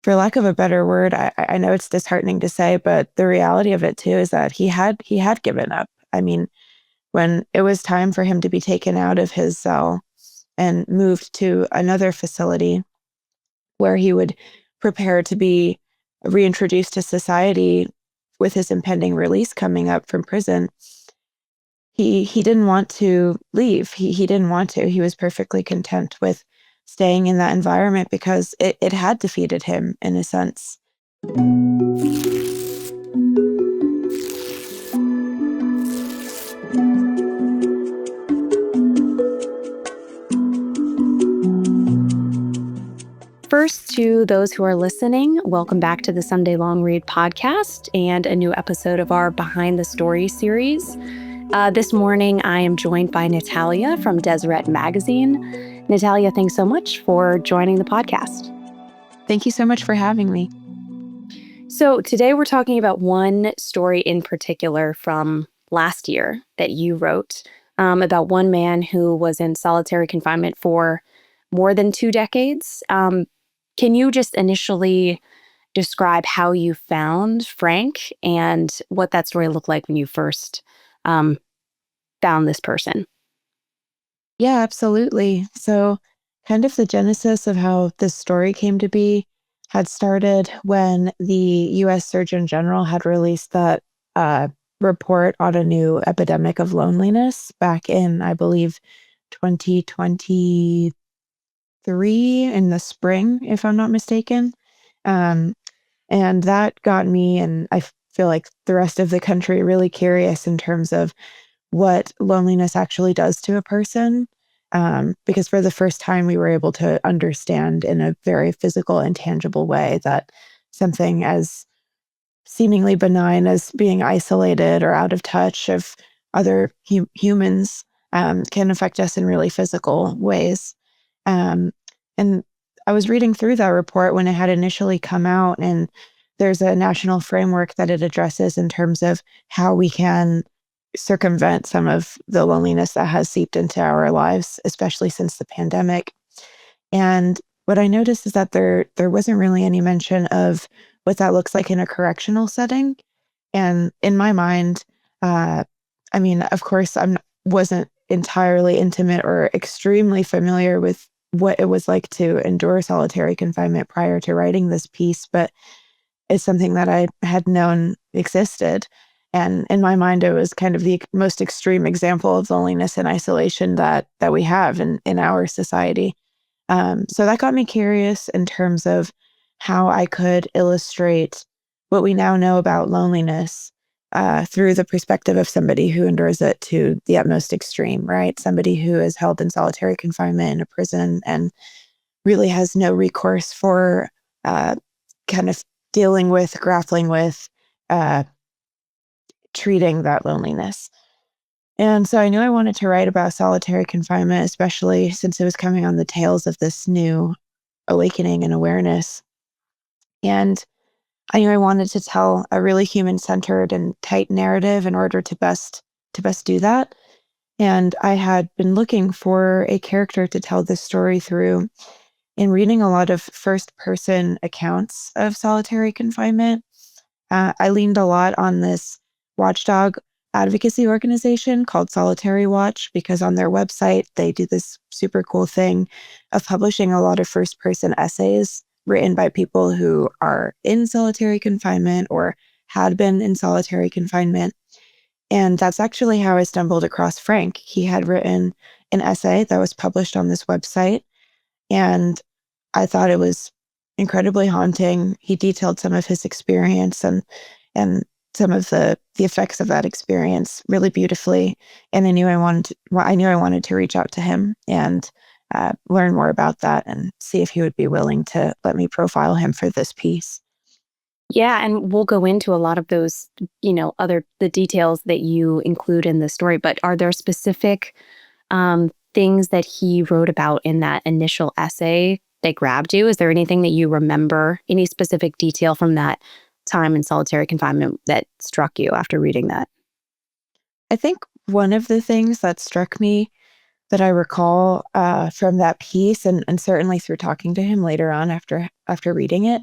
for lack of a better word, I know it's disheartening to say, but the reality of it too is that he had given up. I mean, when it was time for him to be taken out of his cell and moved to another facility where he would prepare to be reintroduced to society with his impending release coming up from prison, he didn't want to leave. He didn't want to. He was perfectly content with staying in that environment because it had defeated him in a sense. First, to those who are listening, welcome back to the Sunday Long Read podcast and a new episode of our Behind the Story series. This morning, I am joined by Natalia from Deseret magazine. Natalia, thanks so much for joining the podcast. Thank you so much for having me. So today we're talking about one story in particular from last year that you wrote about one man who was in solitary confinement for more than 2 decades. Can you just initially describe how you found Frank and what that story looked like when you first found this person? Yeah, absolutely. So, kind of the genesis of how this story came to be had started when the US Surgeon General had released that report on a new epidemic of loneliness back in, I believe, 2023 in the spring, if I'm not mistaken. Um, and that got me, and I feel like the rest of the country, really curious in terms of what loneliness actually does to a person. Because for the first time, we were able to understand in a very physical and tangible way that something as seemingly benign as being isolated or out of touch of other humans can affect us in really physical ways. Um, and I was reading through that report when it had initially come out, and there's a national framework that it addresses in terms of how we can circumvent some of the loneliness that has seeped into our lives, especially since the pandemic. And what I noticed is that there wasn't really any mention of what that looks like in a correctional setting. And in my mind, uh, I mean, of course, wasn't entirely intimate or extremely familiar with what it was like to endure solitary confinement prior to writing this piece, but it's something that I had known existed. And in my mind, it was kind of the most extreme example of loneliness and isolation that we have in our society. So that got me curious in terms of how I could illustrate what we now know about loneliness through the perspective of somebody who endures it to the utmost extreme, right? Somebody who is held in solitary confinement in a prison and really has no recourse for kind of grappling with, uh, treating that loneliness. And so I knew I wanted to write about solitary confinement, especially since it was coming on the tails of this new awakening and awareness. And I knew I wanted to tell a really human-centered and tight narrative in order to best do that. And I had been looking for a character to tell this story through in reading a lot of first-person accounts of solitary confinement. I leaned a lot on this watchdog advocacy organization called Solitary Watch because on their website, they do this super cool thing of publishing a lot of first-person essays written by people who are in solitary confinement or had been in solitary confinement. And that's actually how I stumbled across Frank. He had written an essay that was published on this website, and I thought it was incredibly haunting. He detailed some of his experience and some of the effects of that experience really beautifully. And I knew I wanted to reach out to him and learn more about that and see if he would be willing to let me profile him for this piece. Yeah, and we'll go into a lot of those, the details that you include in the story. But are there specific things that he wrote about in that initial essay that grabbed you? Is there anything that you remember, any specific detail from that time in solitary confinement that struck you after reading that? I think one of the things that struck me that I recall from that piece, and certainly through talking to him later on after reading it,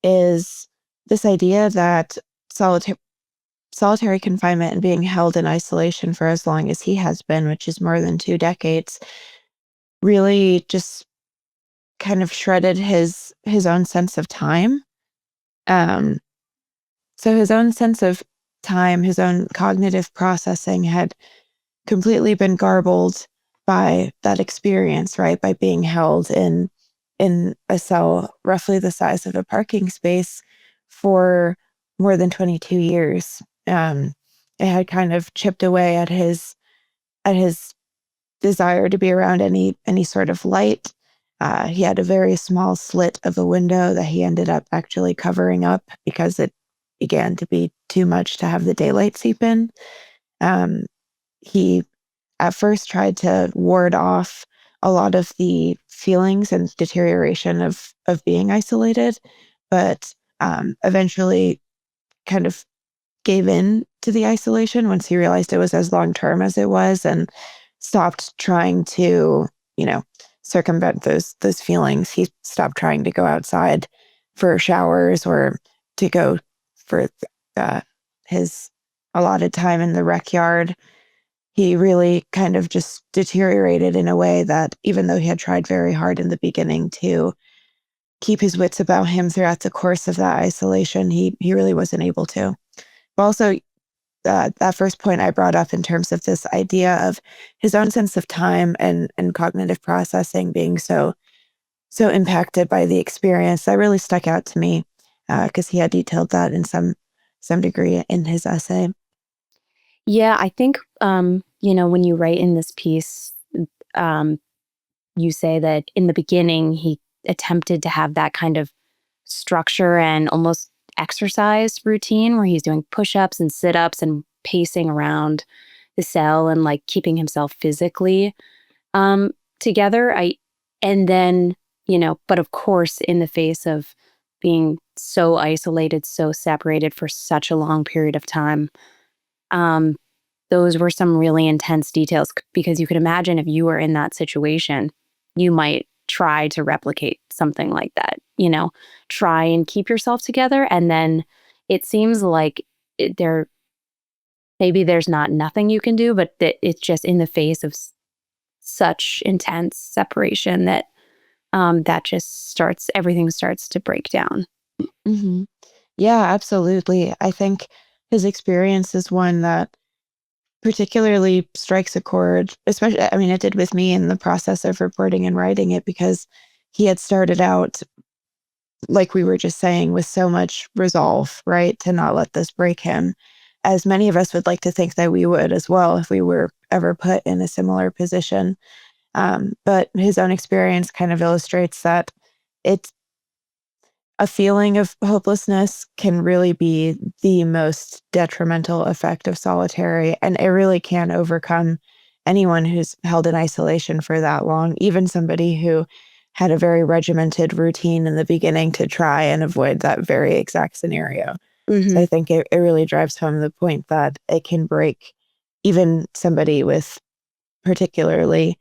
is this idea that solitary confinement and being held in isolation for as long as he has been, which is more than 2 decades, really just kind of shredded his own sense of time. Um, so his own sense of time, his own cognitive processing had completely been garbled by that experience, right? By being held in a cell roughly the size of a parking space for more than 22 years. It had kind of chipped away at his desire to be around any sort of light. He had a very small slit of a window that he ended up actually covering up because it began to be too much to have the daylight seep in. Um, he at first tried to ward off a lot of the feelings and deterioration of being isolated, but eventually kind of gave in to the isolation once he realized it was as long term as it was, and stopped trying to, you know, circumvent those feelings. He stopped trying to go outside for showers or to go for uh, his allotted time in the rec yard. He really kind of just deteriorated in a way that, even though he had tried very hard in the beginning to keep his wits about him throughout the course of that isolation, he really wasn't able to. But also, that first point I brought up in terms of this idea of his own sense of time and cognitive processing being so impacted by the experience, that really stuck out to me because he had detailed that in some degree in his essay. Yeah, I think, when you write in this piece, um, you say that in the beginning, he attempted to have that kind of structure and almost exercise routine where he's doing push ups and sit ups and pacing around the cell and like keeping himself physically um, together. And then, but of course, in the face of being so isolated, so separated for such a long period of time, um, those were some really intense details because you could imagine if you were in that situation, you might try to replicate something like that, try and keep yourself together. And then it seems like there, maybe there's not nothing you can do, but that it's just in the face of such intense separation that that just everything starts to break down. Hmm. Yeah, absolutely. I think his experience is one that particularly strikes a chord, especially, I mean, it did with me in the process of reporting and writing it, because he had started out, like we were just saying, with so much resolve, right, to not let this break him, as many of us would like to think that we would as well if we were ever put in a similar position. But his own experience kind of illustrates that it's a feeling of hopelessness can really be the most detrimental effect of solitary, and it really can overcome anyone who's held in isolation for that long, even somebody who had a very regimented routine in the beginning to try and avoid that very exact scenario. So Hmm. I think it really drives home the point that it can break even somebody with particularly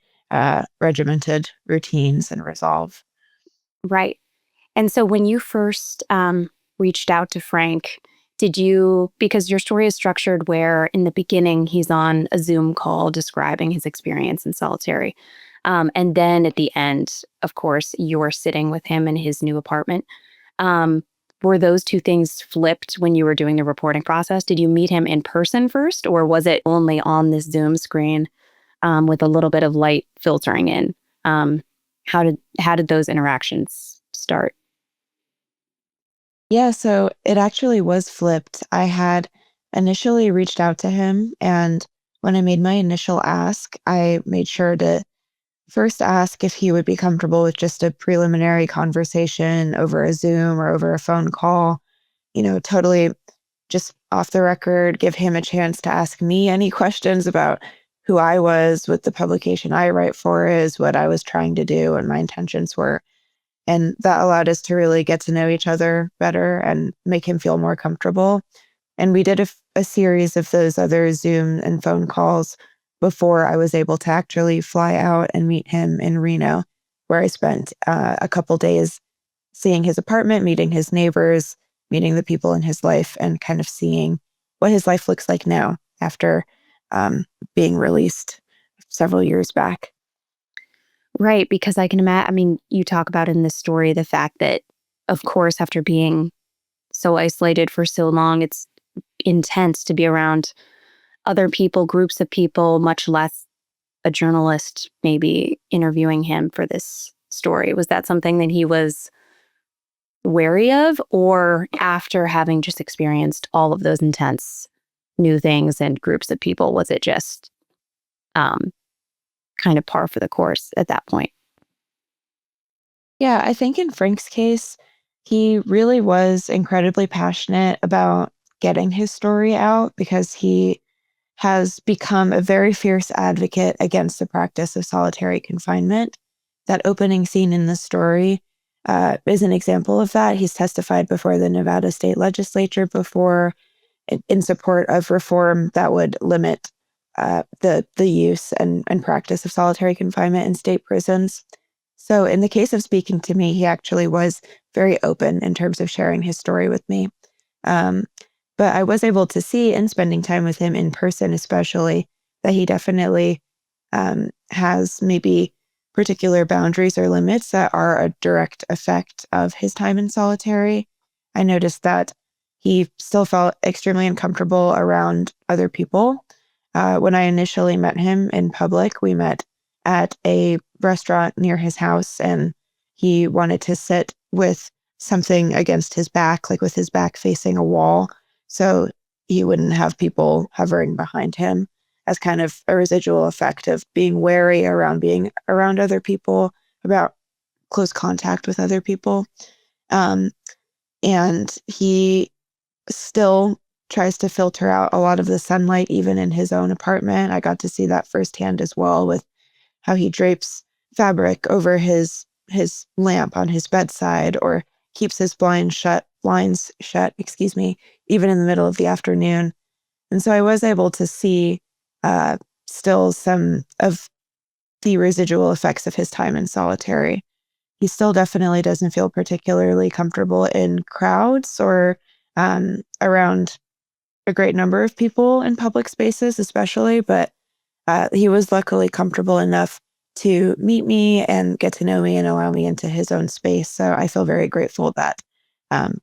regimented routines and resolve. Right. And so when you first reached out to Frank, did you, because your story is structured where in the beginning he's on a Zoom call describing his experience in solitary. And then at the end, of course, you're sitting with him in his new apartment. Um, were those two things flipped when you were doing the reporting process? Did you meet him in person first, or was it only on this Zoom screen with a little bit of light filtering in? Um, how did those interactions start? Yeah, so it actually was flipped. I had initially reached out to him, and when I made my initial ask, I made sure to first ask if he would be comfortable with just a preliminary conversation over a Zoom or over a phone call, totally just off the record, give him a chance to ask me any questions about who I was, what the publication I write for is, what I was trying to do, and my intentions were. And that allowed us to really get to know each other better and make him feel more comfortable. And we did a series of those other Zoom and phone calls before I was able to actually fly out and meet him in Reno, where I spent a couple days seeing his apartment, meeting his neighbors, meeting the people in his life, and kind of seeing what his life looks like now after being released several years back. Right, because I can imagine, I mean, you talk about in this story the fact that, of course, after being so isolated for so long, it's intense to be around other people, groups of people, much less a journalist maybe interviewing him for this story. Was that something that he was wary of, or after having just experienced all of those intense new things and groups of people, was it just um, kind of par for the course at that point? Yeah, I think in Frank's case, he really was incredibly passionate about getting his story out because he has become a very fierce advocate against the practice of solitary confinement. That opening scene in the story is an example of that. He's testified before the Nevada state legislature before in support of reform that would limit the use and practice of solitary confinement in state prisons. So, in the case of speaking to me, he actually was very open in terms of sharing his story with me. Um, but I was able to see in spending time with him in person, especially, that he definitely has maybe particular boundaries or limits that are a direct effect of his time in solitary. I noticed that he still felt extremely uncomfortable around other people. When I initially met him in public, we met at a restaurant near his house, and he wanted to sit with something against his back, like with his back facing a wall, so he wouldn't have people hovering behind him as kind of a residual effect of being wary around being around other people, about close contact with other people. Um, and he still tries to filter out a lot of the sunlight, even in his own apartment. I got to see that firsthand as well with how he drapes fabric over his lamp on his bedside or keeps his blinds shut, excuse me, even in the middle of the afternoon. And so I was able to see uh, still some of the residual effects of his time in solitary. He still definitely doesn't feel particularly comfortable in crowds or around a great number of people in public spaces, especially, but he was luckily comfortable enough to meet me and get to know me and allow me into his own space. So I feel very grateful that um,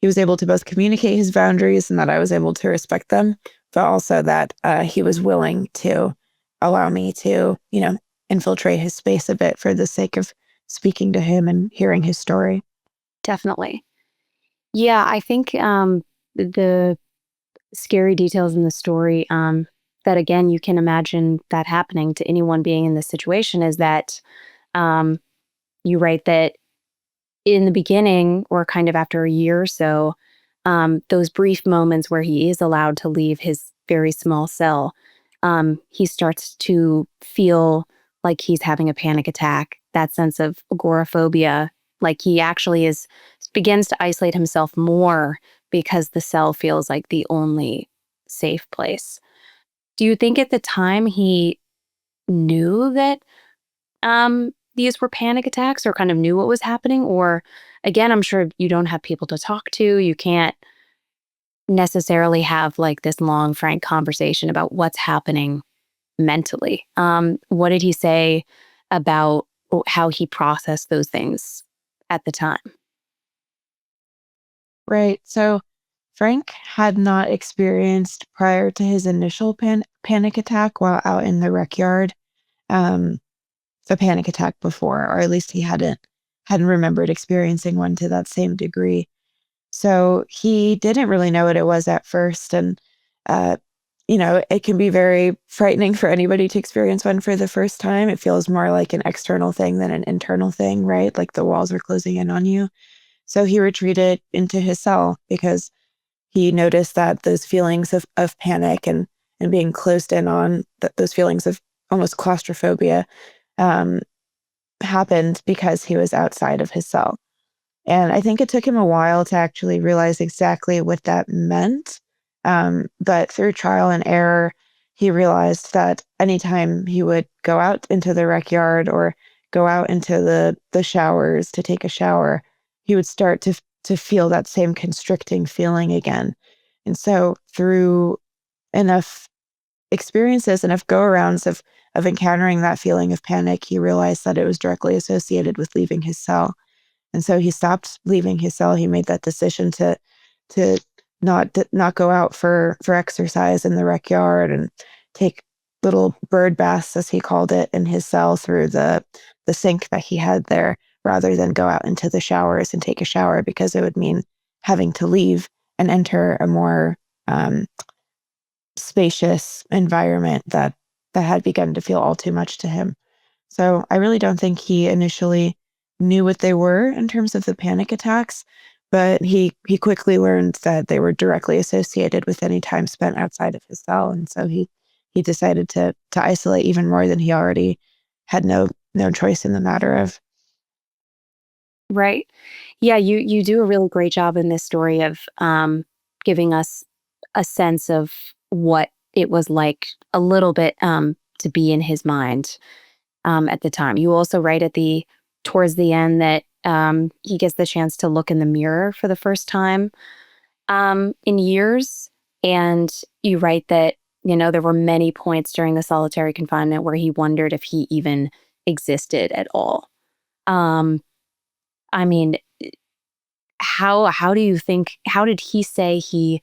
he was able to both communicate his boundaries and that I was able to respect them, but also that he was willing to allow me to, infiltrate his space a bit for the sake of speaking to him and hearing his story. Definitely. Yeah, I think the scary details in the story, that again, you can imagine that happening to anyone being in this situation, is that um, you write that in the beginning, or kind of after a year or so, those brief moments where he is allowed to leave his very small cell, he starts to feel like he's having a panic attack, that sense of agoraphobia, like he actually begins to isolate himself more because the cell feels like the only safe place. Do you think at the time he knew that these were panic attacks, or kind of knew what was happening? Or again, I'm sure you don't have people to talk to. You can't necessarily have like this long, frank conversation about what's happening mentally. What did he say about how he processed those things at the time? Right. So Frank had not experienced prior to his initial panic attack while out in the rec yard, um, the panic attack before, or at least he hadn't remembered experiencing one to that same degree. So he didn't really know what it was at first, and uh, it can be very frightening for anybody to experience one for the first time. It feels more like an external thing than an internal thing, right? Like the walls are closing in on you. So he retreated into his cell because he noticed that those feelings of panic and being closed in on, those feelings of almost claustrophobia, um, happened because he was outside of his cell. And I think it took him a while to actually realize exactly what that meant. But through trial and error, he realized that anytime he would go out into the rec yard or go out into the showers to take a shower, he would start to feel that same constricting feeling again. And so through enough experiences, enough go-arounds of encountering that feeling of panic, he realized that it was directly associated with leaving his cell. And so he stopped leaving his cell. He made that decision to not go out for exercise in the rec yard and take little bird baths, as he called it, in his cell through the sink that he had there, rather than go out into the showers and take a shower, because it would mean having to leave and enter a more spacious environment that had begun to feel all too much to him. So I really don't think he initially knew what they were in terms of the panic attacks, but he quickly learned that they were directly associated with any time spent outside of his cell, and so he decided to isolate even more than he already had no choice in the matter of. Right. Yeah, you do a really great job in this story of giving us a sense of what it was like a little bit to be in his mind at the time. You also write at the towards the end that he gets the chance to look in the mirror for the first time in years, and you write that there were many points during the solitary confinement where he wondered if he even existed at all. Um, I mean, how do you think? How did he say he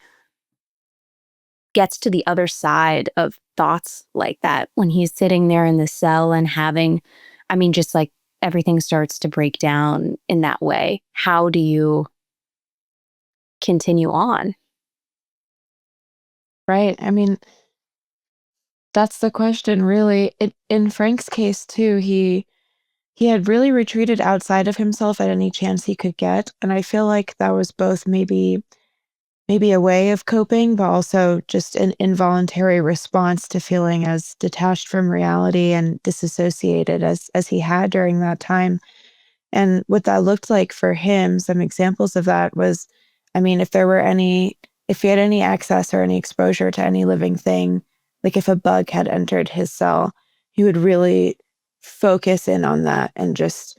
gets to the other side of thoughts like that when he's sitting there in the cell and having, I mean, just like everything starts to break down in that way? How do you continue on? Right. I mean, that's the question, really. In Frank's case too, he had really retreated outside of himself at any chance he could get, and I feel like that was both maybe a way of coping, but also just an involuntary response to feeling as detached from reality and disassociated as he had during that time. And what that looked like for him, some examples of that was, I mean, if he had any access or any exposure to any living thing, like if a bug had entered his cell, he would really focus in on that and just,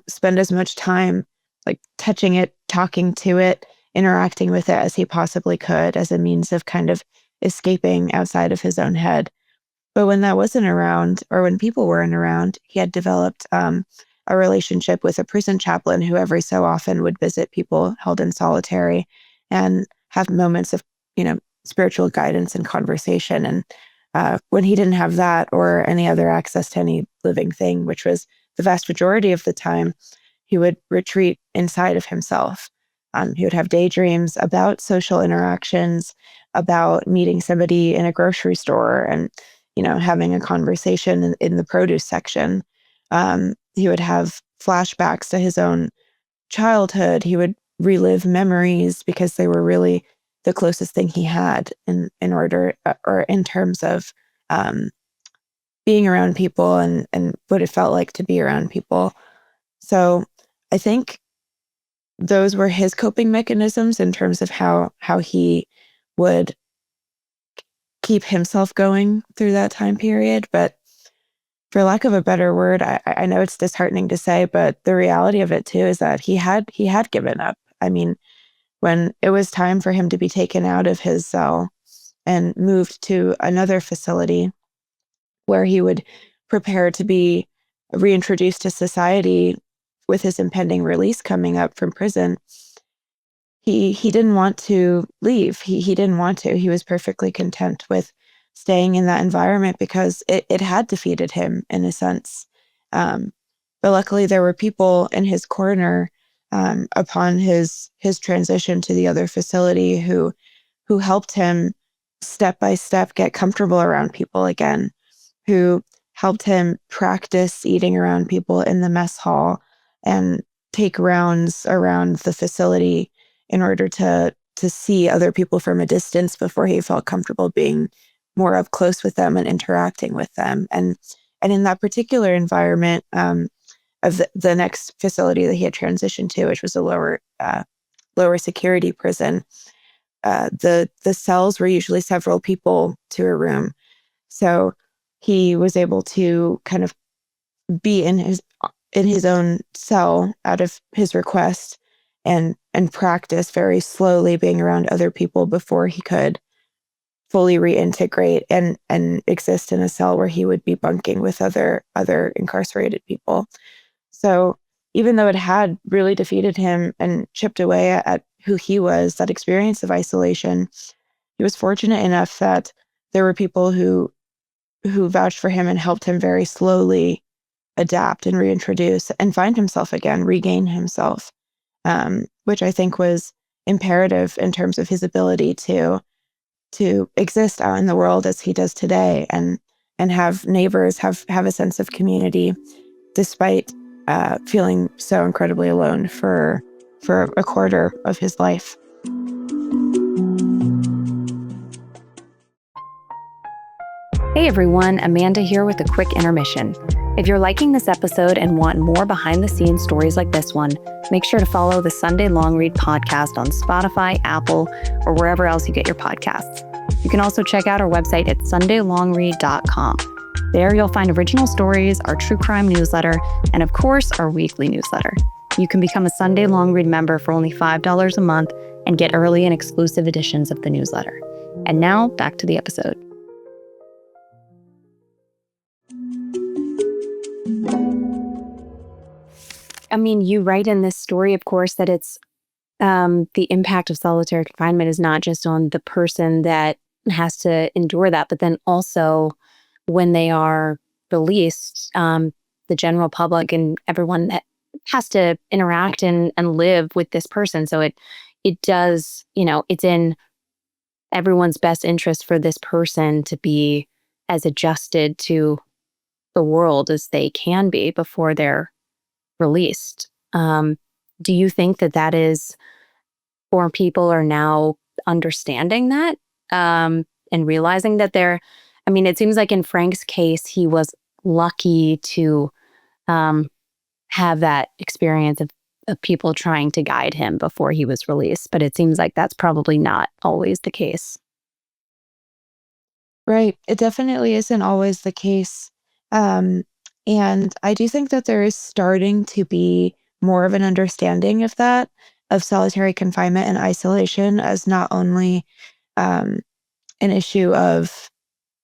spend as much time like touching it, talking to it, interacting with it as he possibly could, as a means of kind of escaping outside of his own head. But when that wasn't around, or when people weren't around, he had developed a relationship with a prison chaplain who every so often would visit people held in solitary and have moments of, spiritual guidance and conversation. And when he didn't have that or any other access to any living thing, which was the vast majority of the time, he would retreat inside of himself. He would have daydreams about social interactions, about meeting somebody in a grocery store and, having a conversation in the produce section. He would have flashbacks to his own childhood. He would relive memories because they were really the closest thing he had in order or in terms of um, being around people and what it felt like to be around people. So I think those were his coping mechanisms in terms of how he would keep himself going through that time period. But for lack of a better word, I know it's disheartening to say, but the reality of it too is that he had given up. I mean, when it was time for him to be taken out of his cell and moved to another facility where he would prepare to be reintroduced to society with his impending release coming up from prison, he didn't want to leave. He didn't want to. He was perfectly content with staying in that environment because it had defeated him in a sense. Um, but luckily, there were people in his corner upon his transition to the other facility who helped him step by step get comfortable around people again, who helped him practice eating around people in the mess hall and take rounds around the facility in order to see other people from a distance before he felt comfortable being more up close with them and interacting with them. And in that particular environment of the next facility that he had transitioned to, which was a lower security prison, the cells were usually several people to a room. So he was able to kind of be in his own cell out of his request and practice very slowly being around other people before he could fully reintegrate and exist in a cell where he would be bunking with other incarcerated people. So even though it had really defeated him and chipped away at who he was, that experience of isolation, he was fortunate enough that there were people who vouched for him and helped him very slowly adapt and reintroduce and find himself again, regain himself, which I think was imperative in terms of his ability to exist out in the world as he does today, and have neighbors, have a sense of community, despite feeling so incredibly alone for a quarter of his life. Hey everyone, Amanda here with a quick intermission. If you're liking this episode and want more behind-the-scenes stories like this one, make sure to follow the Sunday Long Read podcast on Spotify, Apple, or wherever else you get your podcasts. You can also check out our website at sundaylongread.com. There you'll find original stories, our true crime newsletter, and of course, our weekly newsletter. You can become a Sunday Long Read member for only $5 a month and get early and exclusive editions of the newsletter. And now, back to the episode. I mean, you write in this story, of course, that it's the impact of solitary confinement is not just on the person that has to endure that, but then also when they are released, the general public and everyone that has to interact and live with this person. So it does, it's in everyone's best interest for this person to be as adjusted to the world as they can be before they're released. Do you think that is more people are now understanding that and realizing that it seems like in Frank's case, he was lucky to have that experience of people trying to guide him before he was released. But it seems like that's probably not always the case. Right. It definitely isn't always the case. And I do think that there is starting to be more of an understanding of that, of solitary confinement and isolation as not only an issue of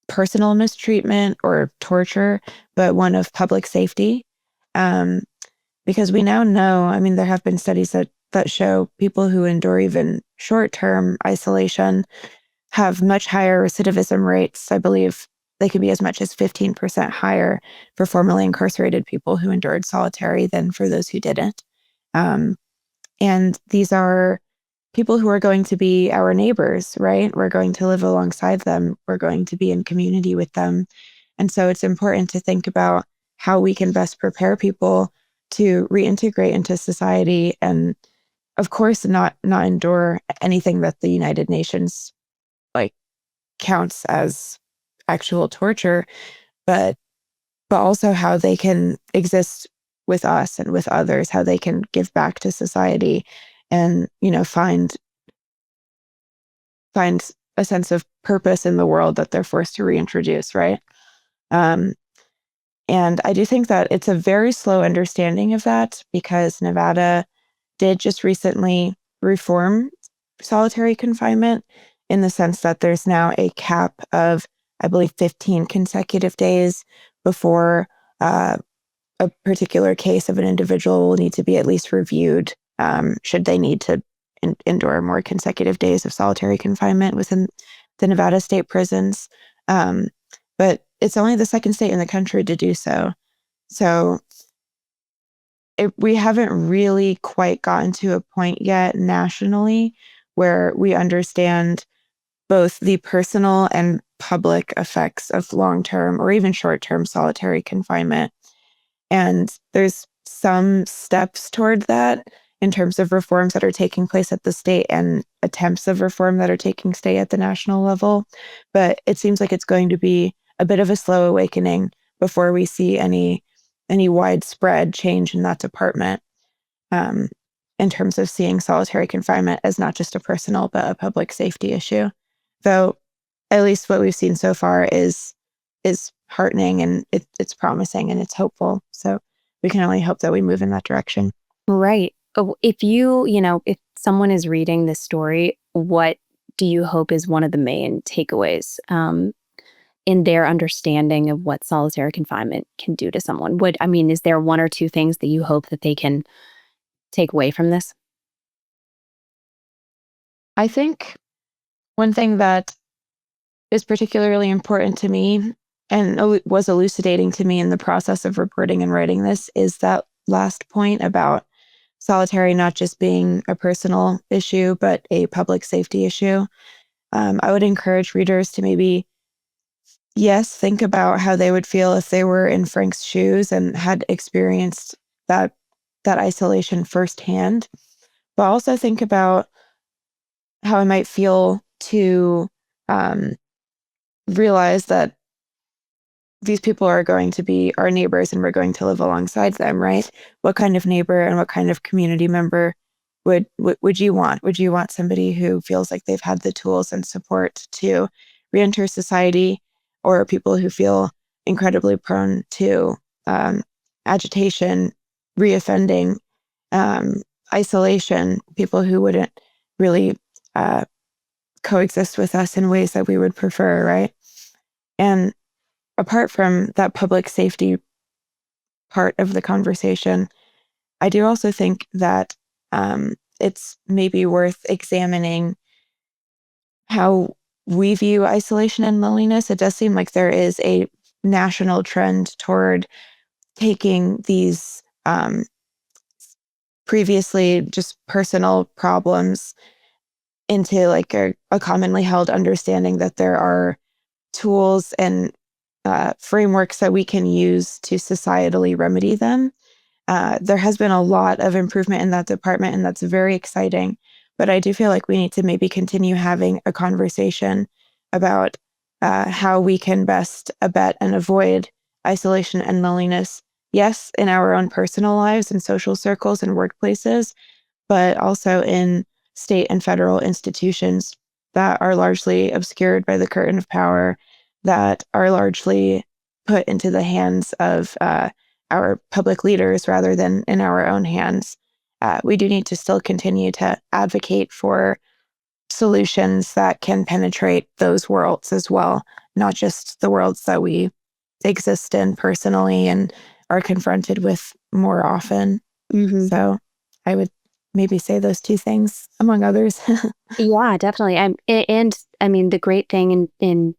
personal mistreatment or torture, but one of public safety. Because we now know, there have been studies that show people who endure even short-term isolation have much higher recidivism rates. I believe they could be as much as 15% higher for formerly incarcerated people who endured solitary than for those who didn't. And these are people who are going to be our neighbors, right? We're going to live alongside them. We're going to be in community with them. And so it's important to think about how we can best prepare people to reintegrate into society and, of course, not endure anything that the United Nations counts as actual torture, but also how they can exist with us and with others, how they can give back to society and, find a sense of purpose in the world that they're forced to reintroduce, right? And I do think that it's a very slow understanding of that because Nevada did just recently reform solitary confinement in the sense that there's now a cap of, I believe, 15 consecutive days before a particular case of an individual will need to be at least reviewed, should they need to endure more consecutive days of solitary confinement within the Nevada state prisons. But it's only the second state in the country to do so. So we haven't really quite gotten to a point yet nationally where we understand both the personal and public effects of long-term or even short-term solitary confinement. And there's some steps toward that in terms of reforms that are taking place at the state and attempts of reform that are taking place at the national level. But it seems like it's going to be a bit of a slow awakening before we see any widespread change in that department, in terms of seeing solitary confinement as not just a personal but a public safety issue. Though at least what we've seen so far is heartening and it's promising and it's hopeful. So we can only hope that we move in that direction. Right. if someone is reading this story, what do you hope is one of the main takeaways in their understanding of what solitary confinement can do to someone? Is there one or two things that you hope that they can take away from this? I think one thing that is particularly important to me and was elucidating to me in the process of reporting and writing this is that last point about solitary not just being a personal issue, but a public safety issue. I would encourage readers to maybe, yes, think about how they would feel if they were in Frank's shoes and had experienced that isolation firsthand, but also think about how it might feel to um, realize that these people are going to be our neighbors and we're going to live alongside them, right? What kind of neighbor and what kind of community member would you want? Would you want somebody who feels like they've had the tools and support to reenter society, or people who feel incredibly prone to um, agitation, reoffending, um, isolation, people who wouldn't really uh, coexist with us in ways that we would prefer, right? And apart from that public safety part of the conversation, I do also think that it's maybe worth examining how we view isolation and loneliness. It does seem like there is a national trend toward taking these previously just personal problems into like a commonly held understanding that there are tools and frameworks that we can use to societally remedy them. There has been a lot of improvement in that department, and that's very exciting. But I do feel like we need to maybe continue having a conversation about how we can best abet and avoid isolation and loneliness. Yes, in our own personal lives and social circles and workplaces, but also in state and federal institutions that are largely obscured by the curtain of power, that are largely put into the hands of our public leaders rather than in our own hands. We do need to still continue to advocate for solutions that can penetrate those worlds as well, not just the worlds that we exist in personally and are confronted with more often. Hmm. So I would maybe say those two things, among others. Yeah, definitely. And I mean, the great thing in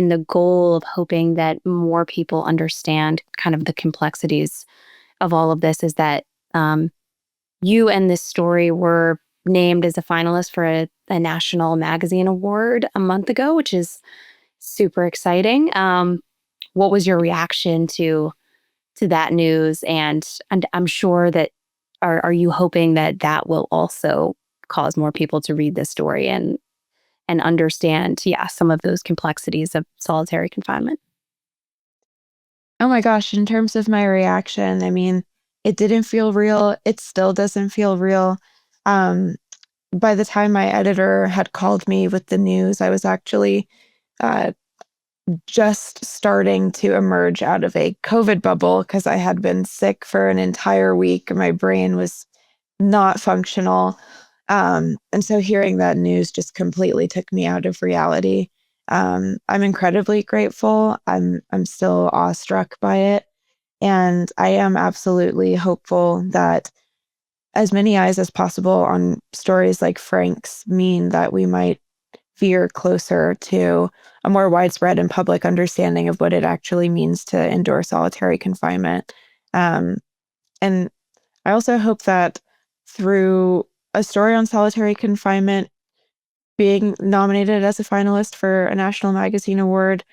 the goal of hoping that more people understand kind of the complexities of all of this is that um, you and this story were named as a finalist for a national magazine award a month ago, which is super exciting. What was your reaction to that news? And I'm sure that are you hoping that that will also cause more people to read this story and understand, yeah, some of those complexities of solitary confinement? Oh my gosh, in terms of my reaction, I mean, it didn't feel real. It still doesn't feel real. Um, by the time my editor had called me with the news, I was actually uh, just starting to emerge out of a COVID bubble because I had been sick for an entire week. My brain was not functional. And so hearing that news just completely took me out of reality. I'm incredibly grateful. I'm still awestruck by it. And I am absolutely hopeful that as many eyes as possible on stories like Frank's mean that we might veer closer to a more widespread and public understanding of what it actually means to endure solitary confinement. Um, and I also hope that through a story on solitary confinement being nominated as a finalist for a national magazine award,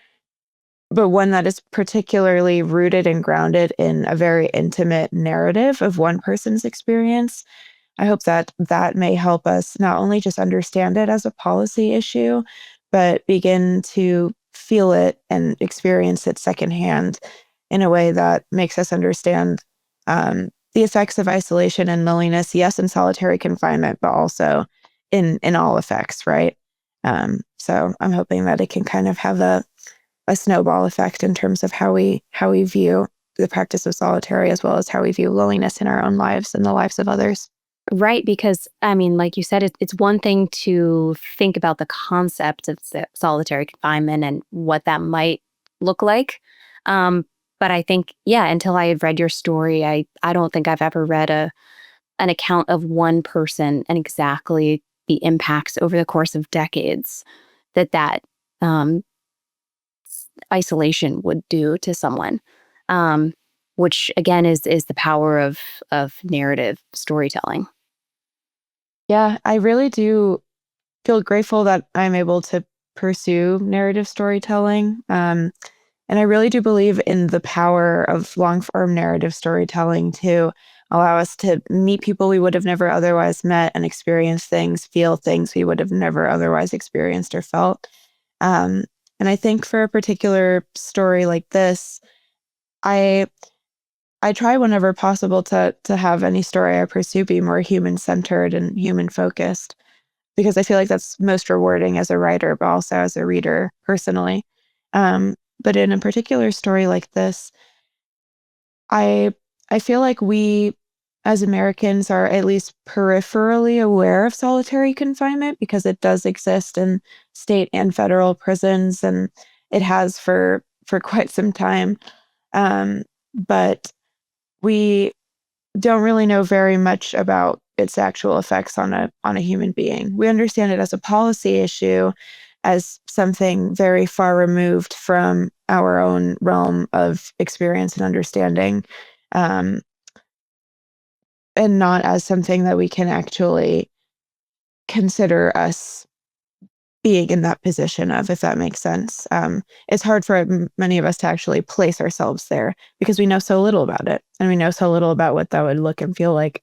but one that is particularly rooted and grounded in a very intimate narrative of one person's experience, I hope that that may help us not only just understand it as a policy issue, but begin to feel it and experience it secondhand in a way that makes us understand the effects of isolation and loneliness, yes, in solitary confinement, but also in all effects, right? So I'm hoping that it can kind of have a snowball effect in terms of how we view the practice of solitary, as well as how we view loneliness in our own lives and the lives of others. Right, because I mean, like you said, it's one thing to think about the concept of solitary confinement and what that might look like. Um, but I think, yeah, until I had read your story, I don't think I've ever read an account of one person and exactly the impacts over the course of decades that um, isolation would do to someone. Um, which again is the power of narrative storytelling. Yeah, I really do feel grateful that I'm able to pursue narrative storytelling. And I really do believe in the power of long form narrative storytelling to allow us to meet people we would have never otherwise met and experience things, feel things we would have never otherwise experienced or felt. Um, and I think for a particular story like this, I I try whenever possible to have any story I pursue be more human centered and human focused because I feel like that's most rewarding as a writer, but also as a reader personally. But in a particular story like this, I I feel like we as Americans are at least peripherally aware of solitary confinement because it does exist in state and federal prisons, and it has for quite some time. But we don't really know very much about its actual effects on a human being. We understand it as a policy issue, as something very far removed from our own realm of experience and understanding, um, and not as something that we can actually consider us being in that position of, if that makes sense. It's hard for many of us to actually place ourselves there because we know so little about it and we know so little about what that would look and feel like.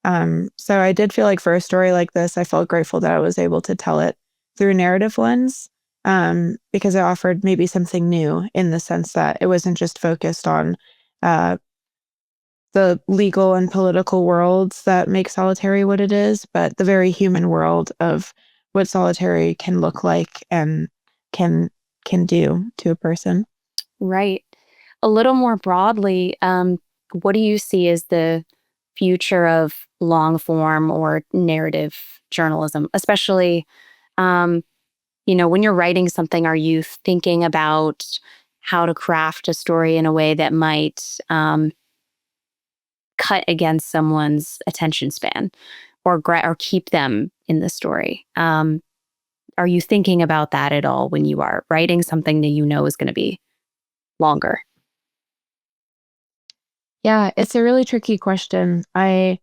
So I did feel like for a story like this, I felt grateful that I was able to tell it through a narrative lens, because it offered maybe something new in the sense that it wasn't just focused on uh, the legal and political worlds that make solitary what it is, but the very human world of what solitary can look like and can can do to a person. Right. A little more broadly, what do you see as the future of long form or narrative journalism, especially when you're writing something, are you thinking about how to craft a story in a way that might cut against someone's attention span or keep them in the story? Are you thinking about that at all when you are writing something that you know is going to be longer? Yeah, it's a really tricky question. I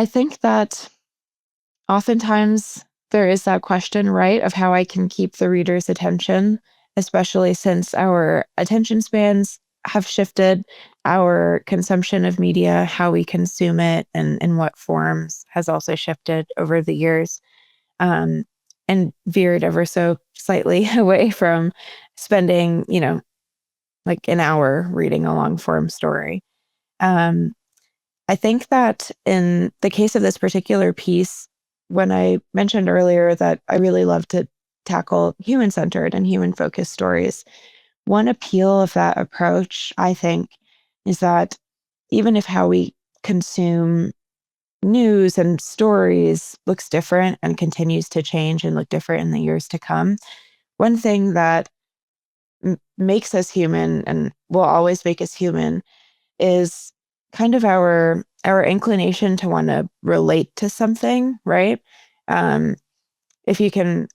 think that oftentimes there is that question, right, of how I can keep the reader's attention, especially since our attention spans have shifted, our consumption of media, how we consume it, and in what forms has also shifted over the years, um, and veered ever so slightly away from spending, like an hour reading a long form story. Um, I think that in the case of this particular piece, when I mentioned earlier that I really love to tackle human centered and human focused stories, one appeal of that approach, I think, is that even if how we consume news and stories looks different and continues to change and look different in the years to come, one thing that makes us human and will always make us human is kind of our inclination to want to relate to something, right? Um, if you can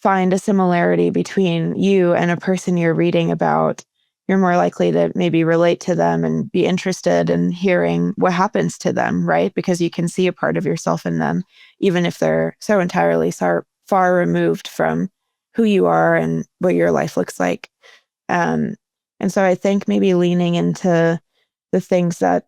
find a similarity between you and a person you're reading about, you're more likely to maybe relate to them and be interested in hearing what happens to them, right? Because you can see a part of yourself in them, even if they're so entirely far removed from who you are and what your life looks like. Um, and so I think maybe leaning into the things that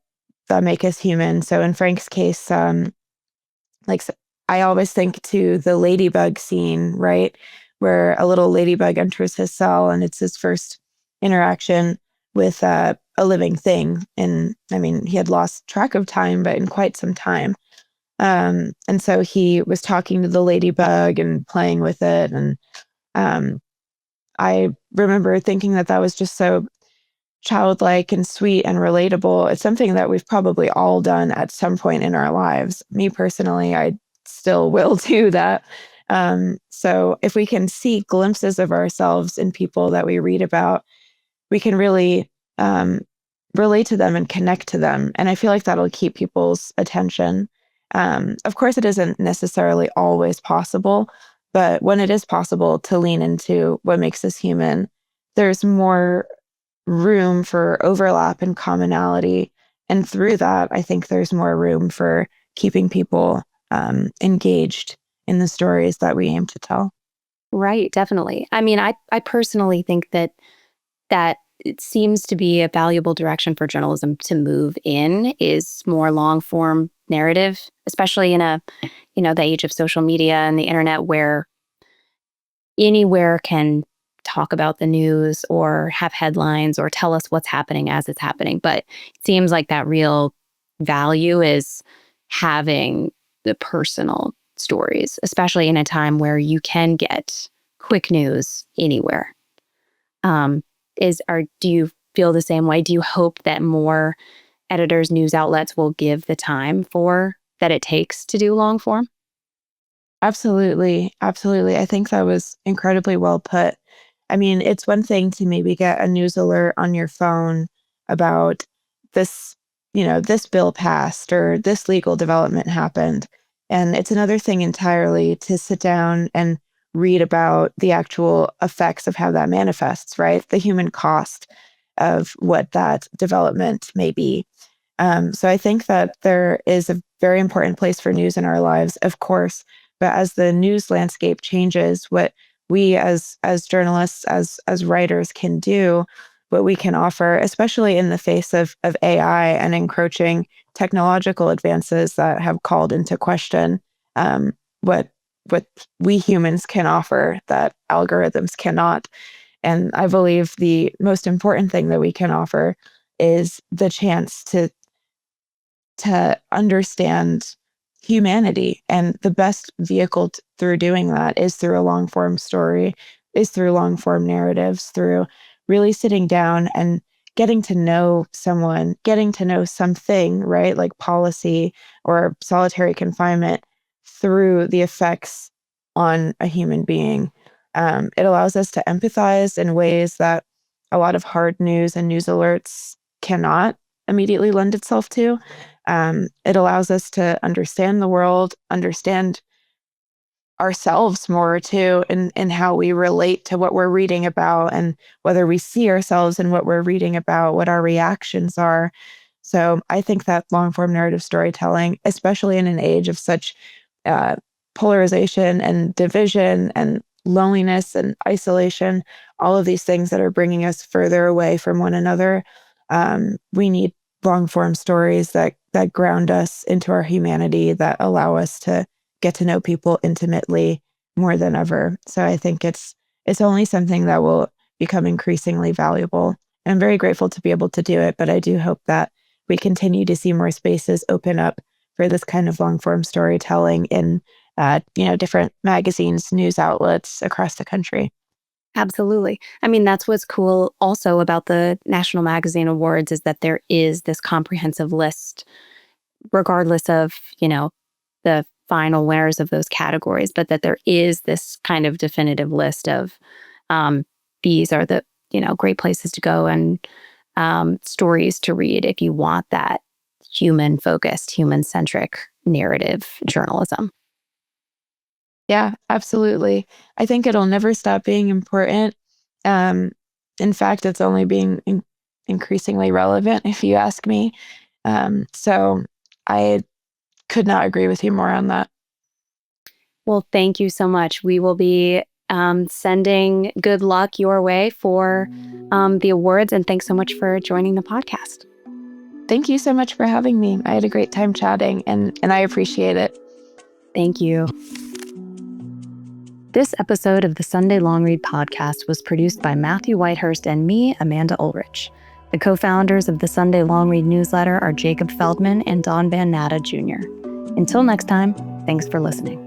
make us human. So in Frank's case, like I always think to the ladybug scene, right, where a little ladybug enters his cell, and it's his first interaction with a living thing. And I mean, he had lost track of time, but in quite some time. And so he was talking to the ladybug and playing with it, and um, I remember thinking that that was just so childlike and sweet and relatable. It's something that we've probably all done at some point in our lives. Me personally, I still will do that. So if we can see glimpses of ourselves in people that we read about, we can really relate to them and connect to them. And I feel like that'll keep people's attention. Of course, it isn't necessarily always possible, but when it is possible to lean into what makes us human, there's more room for overlap and commonality. And through that, I think there's more room for keeping people engaged in the stories that we aim to tell. Right, definitely. I mean, I personally think that it seems to be a valuable direction for journalism to move in is more long form narrative, especially in the age of social media and the internet where anywhere can talk about the news or have headlines or tell us what's happening as it's happening. But it seems like that real value is having the personal stories, especially in a time where you can get quick news anywhere. Do you feel the same way? Do you hope that more editors, news outlets will give the time that it takes to do long form? Absolutely. Absolutely. I think that was incredibly well put. I mean, it's one thing to maybe get a news alert on your phone about this, this bill passed or this legal development happened. And it's another thing entirely to sit down and read about the actual effects of how that manifests, right? The human cost of what that development may be. So I think that there is a very important place for news in our lives, of course. But as the news landscape changes, what we as journalists, as writers can do, what we can offer, especially in the face of AI and encroaching technological advances that have called into question what we humans can offer that algorithms cannot. And I believe the most important thing that we can offer is the chance to understand humanity. And the best vehicle through doing that is through a long form story, is through long form narratives, through really sitting down and getting to know someone, getting to know something, right? Like policy or solitary confinement through the effects on a human being. It allows us to empathize in ways that a lot of hard news and news alerts cannot immediately lend itself to. It allows us to understand the world, understand ourselves more too, in how we relate to what we're reading about and whether we see ourselves in what we're reading about, what our reactions are. So I think that long form narrative storytelling, especially in an age of such uh, polarization and division and loneliness and isolation, all of these things that are bringing us further away from one another, we need long form stories that ground us into our humanity, that allow us to get to know people intimately more than ever. So I think it's only something that will become increasingly valuable. And I'm very grateful to be able to do it, but I do hope that we continue to see more spaces open up for this kind of long form storytelling in different magazines, news outlets across the country. Absolutely. I mean, that's what's cool also about the National Magazine Awards is that there is this comprehensive list, regardless of, the final winners of those categories, but that there is this kind of definitive list of these are the, great places to go and stories to read if you want that human focused, human centric narrative journalism. Yeah, absolutely. I think it'll never stop being important. Um, in fact, it's only being increasingly relevant, if you ask me. So I could not agree with you more on that. Well, thank you so much. We will be sending good luck your way for the awards. And thanks so much for joining the podcast. Thank you so much for having me. I had a great time chatting, and I appreciate it. Thank you. This episode of the Sunday Long Read podcast was produced by Matthew Whitehurst and me, Amanda Ulrich. The co-founders of the Sunday Long Read newsletter are Jacob Feldman and Don Van Natta Jr. Until next time, thanks for listening.